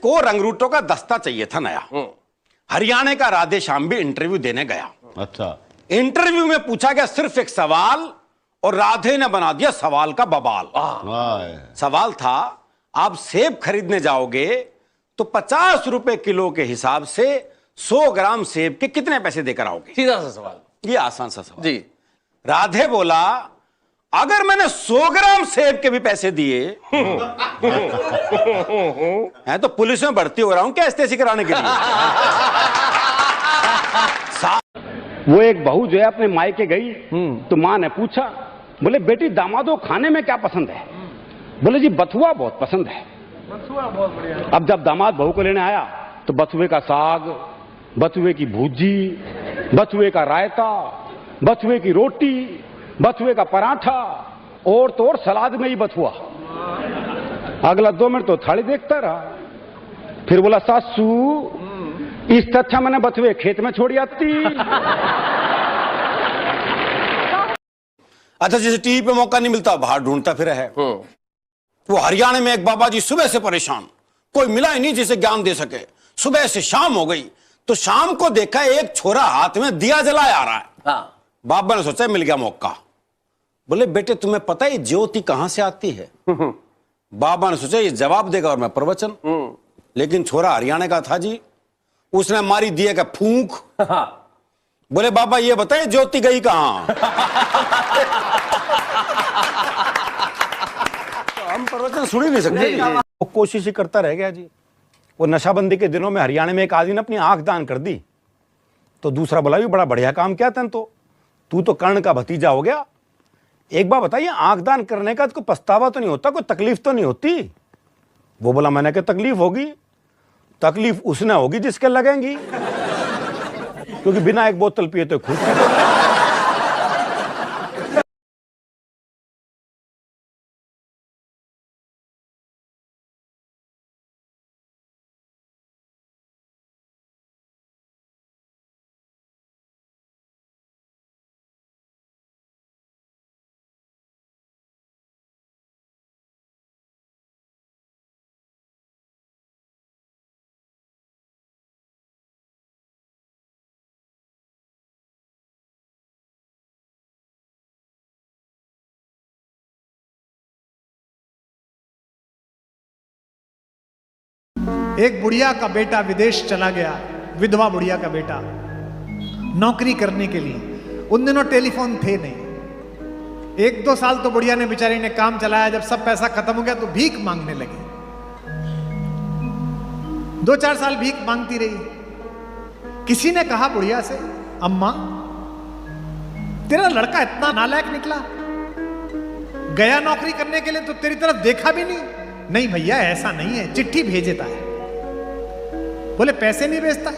इसको रंगरूटों का दस्ता चाहिए था नया। हरियाणा का राधे श्याम भी इंटरव्यू देने गया। अच्छा, इंटरव्यू में पूछा गया सिर्फ एक सवाल और राधे ने बना दिया सवाल का बवाल। सवाल था, आप सेब खरीदने जाओगे तो 50 रुपए किलो के हिसाब से 100 ग्राम सेब के कितने पैसे देकर आओगे? सीधा सा सवाल, ये आसान सा सवाल जी। राधे बोला, अगर मैंने 100 ग्राम सेब के भी पैसे दिए हैं तो पुलिस में भर्ती हो रहा हूं क्या एसटीसी कराने के लिए? वो एक बहू जो है अपने मायके गई तो मां ने पूछा, बोले बेटी दामादो खाने में क्या पसंद है? बोले जी बथुआ बहुत पसंद है। बथुआ बहुत बढ़िया। अब जब दामाद बहू को लेने आया तो बथुए का साग, बथुए की भुजी, बथुए का रायता, बथुए की रोटी, बथुए का पराठा और तो और सलाद में ही बथुआ। अगला 2 मिनट तो थाली देखता रहा, फिर बोला सासू इससे अच्छा मैंने बथुए खेत में छोड़ी आती। अच्छा, जैसे टीवी पे मौका नहीं मिलता बाहर ढूंढता फिर है। वो हरियाणा में एक बाबा जी सुबह से परेशान, कोई मिला ही नहीं जिसे ज्ञान दे सके। सुबह से शाम हो गई तो शाम को देखा एक छोरा हाथ में दिया जलाए आ रहा है। हाँ। बाबा ने सोचा मिल गया मौका। बोले बेटे तुम्हें पता है ज्योति कहां से आती है? बाबा ने सोचा ये जवाब देगा और मैं प्रवचन। लेकिन छोरा हरियाणा का था जी, उसने मारी दिए का फूंक। बोले बाबा ये बताए ज्योति गई कहां? तो हम प्रवचन सुन ही नहीं सकते। वो कोशिश ही करता रह गया जी। वो नशाबंदी के दिनों में हरियाणा में एक आदमी ने अपनी आंख दान कर दी तो दूसरा बोला भी बड़ा बढ़िया काम किया तू तो कर्ण का भतीजा हो गया। एक बार बताइए, आंख दान करने का कोई पछतावा तो नहीं होता, कोई तकलीफ तो नहीं होती? वो बोला मैंने क्या तकलीफ होगी? तकलीफ उसने होगी जिसके लगेंगी, क्योंकि बिना एक बोतल पिए तो खुद। एक बुढ़िया का बेटा विदेश चला गया, विधवा बुढ़िया का बेटा, नौकरी करने के लिए। उन दिनों टेलीफोन थे नहीं। 1-2 साल तो बुढ़िया ने बेचारी ने काम चलाया। जब सब पैसा खत्म हो गया तो भीख मांगने लगी। 2-4 साल भीख मांगती रही। किसी ने कहा बुढ़िया से, अम्मा तेरा लड़का इतना नालायक निकला, गया नौकरी करने के लिए तो तेरी तरफ देखा भी नहीं। नहीं भैया ऐसा नहीं है, चिट्ठी भेजता है। बोले पैसे नहीं भेजता?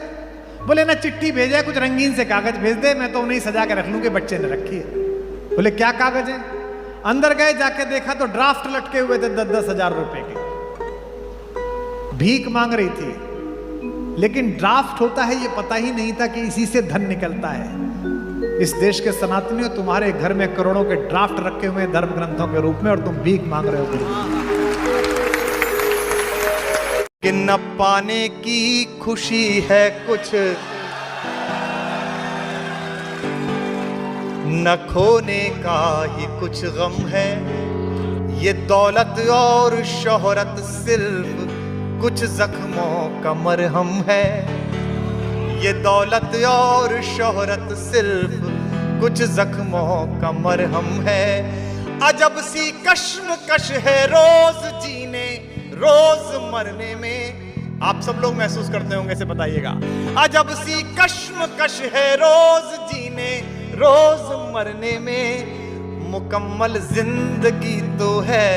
बोले ना चिट्ठी भेजा, कुछ रंगीन से कागज भेज दे, मैं तो उन्हें सजा के रख लूंगी, बच्चे ने रखी है। बोले क्या कागज है? अंदर गए, जाके देखा तो ड्राफ्ट लटके हुए थे 10-10 हजार रुपए के। भीख मांग रही थी, लेकिन ड्राफ्ट होता है ये पता ही नहीं था कि इसी से धन निकलता है। इस देश के सनातनियों, तुम्हारे घर में करोड़ों के ड्राफ्ट रखे हुए हैं धर्म ग्रंथों के रूप में, और तुम भीख मांग रहे हो। कि न पाने की खुशी है कुछ, न खोने का ही कुछ गम है। ये दौलत और शोहरत सिर्फ कुछ जख्मों का मरहम है। ये दौलत और शोहरत सिर्फ कुछ जख्मों का मरहम है। अजब सी कश्मकश है रोज जीने रोज मरने में। आप सब लोग महसूस करते होंगे, इसे बताइएगा। अजब सी कश्मकश है रोज जीने रोज मरने में। मुकम्मल जिंदगी तो है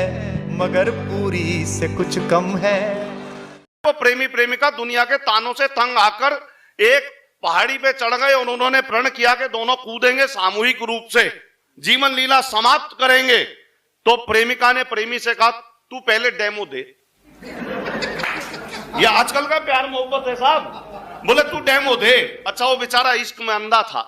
मगर पूरी से कुछ कम है। वो प्रेमी प्रेमिका दुनिया के तानों से तंग आकर एक पहाड़ी पे चढ़ गए और उन्होंने प्रण किया कि दोनों कूदेंगे सामूहिक रूप से, जीवन लीला समाप्त करेंगे। तो प्रेमिका ने प्रेमी से कहा तू पहले डेमो दे। ये आजकल का प्यार मोहब्बत है साहब। बोले तू डेमो दे। अच्छा, वो बेचारा इश्क में अंधा था,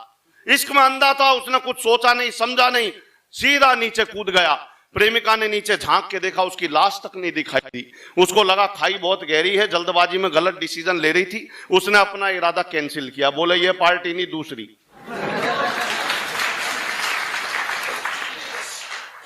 इश्क में अंधा था, उसने कुछ सोचा नहीं समझा नहीं, सीधा नीचे कूद गया। प्रेमिका ने नीचे झांक के देखा, उसकी लाश तक नहीं दिखाई दी। उसको लगा खाई बहुत गहरी है, जल्दबाजी में गलत डिसीजन ले रही थी। उसने अपना इरादा कैंसिल किया, बोले ये पार्टी नहीं दूसरी।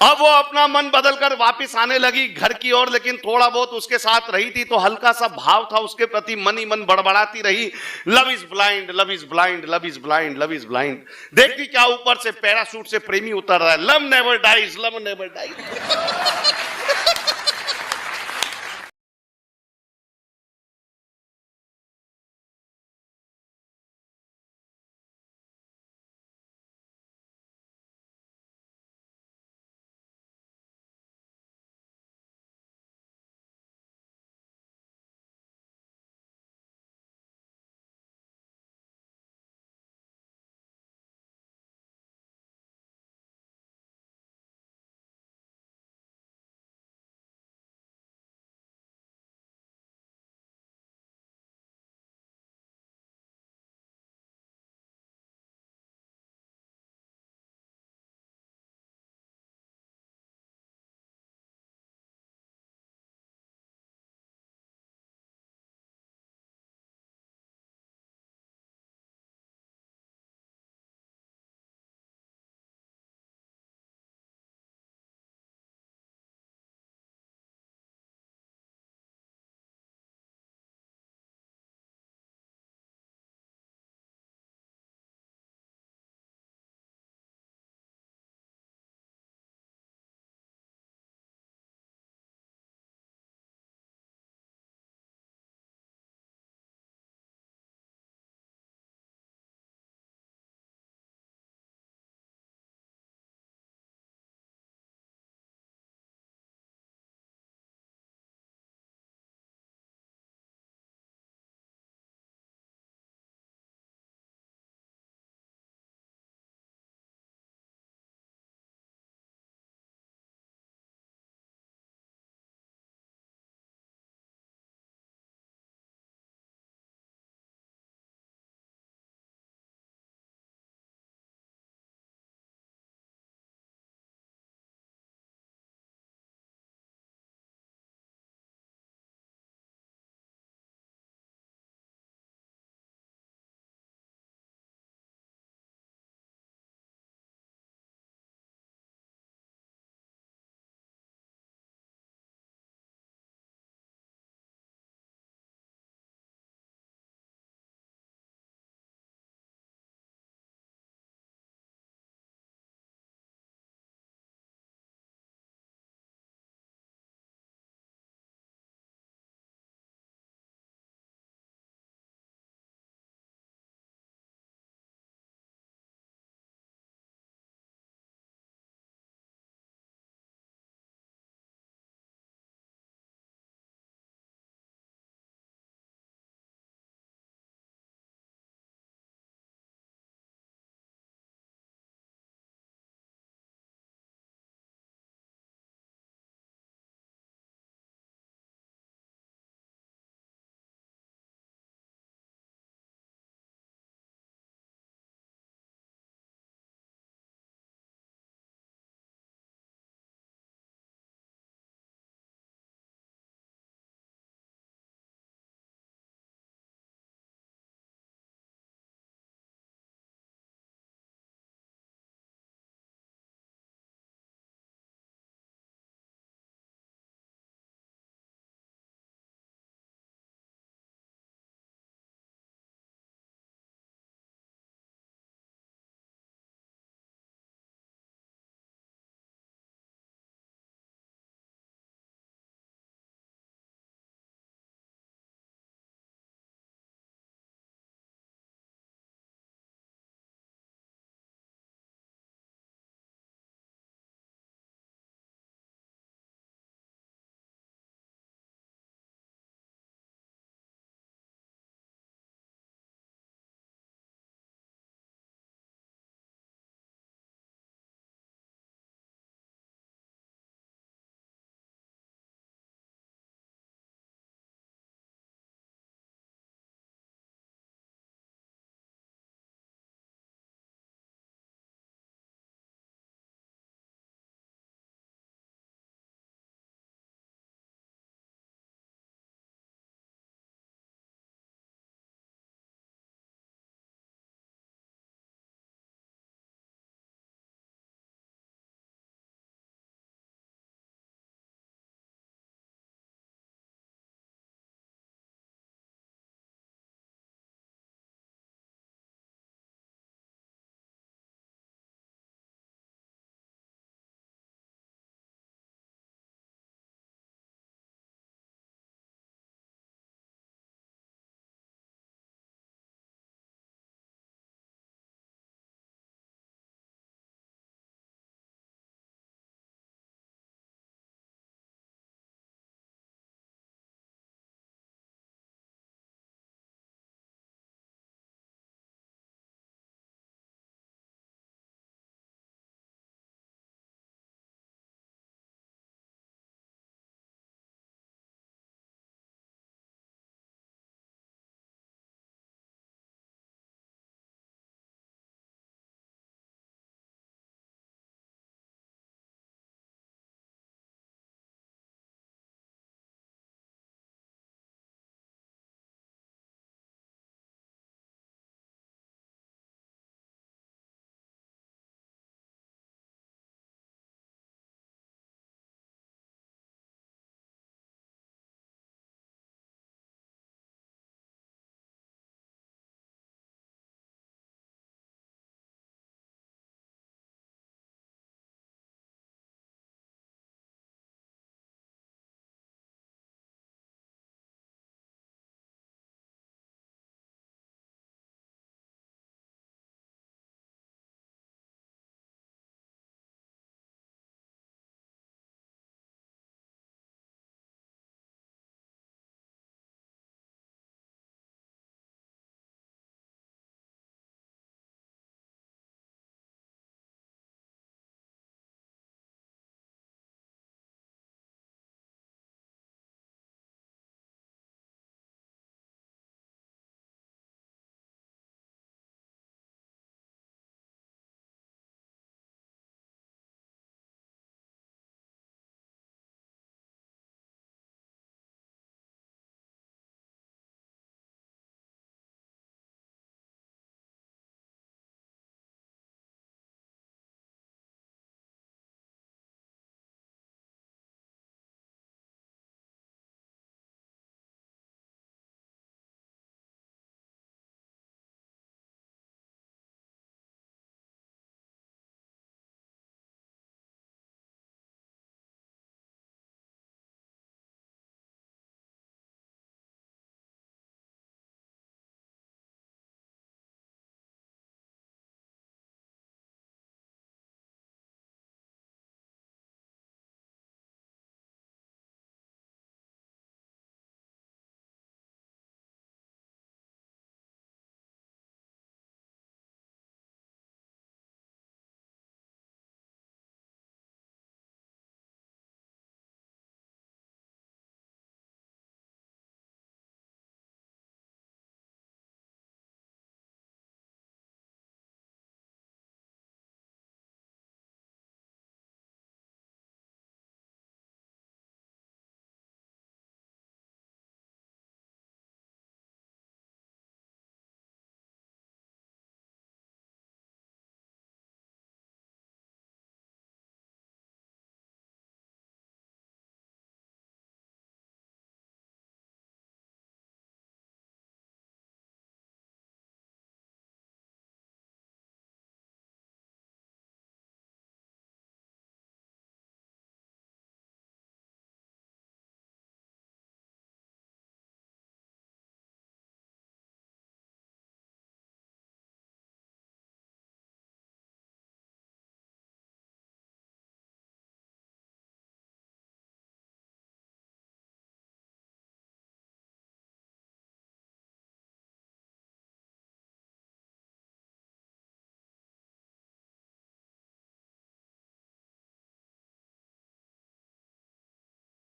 अब वो अपना मन बदलकर वापस आने लगी घर की ओर, लेकिन थोड़ा बहुत उसके साथ रही थी तो हल्का सा भाव था उसके प्रति, मन ही मन बड़बड़ाती रही, love is blind, love is blind, love is blind, love is blind. देखती क्या ऊपर से पैराशूट से प्रेमी उतर रहा है, love never dies, love never dies.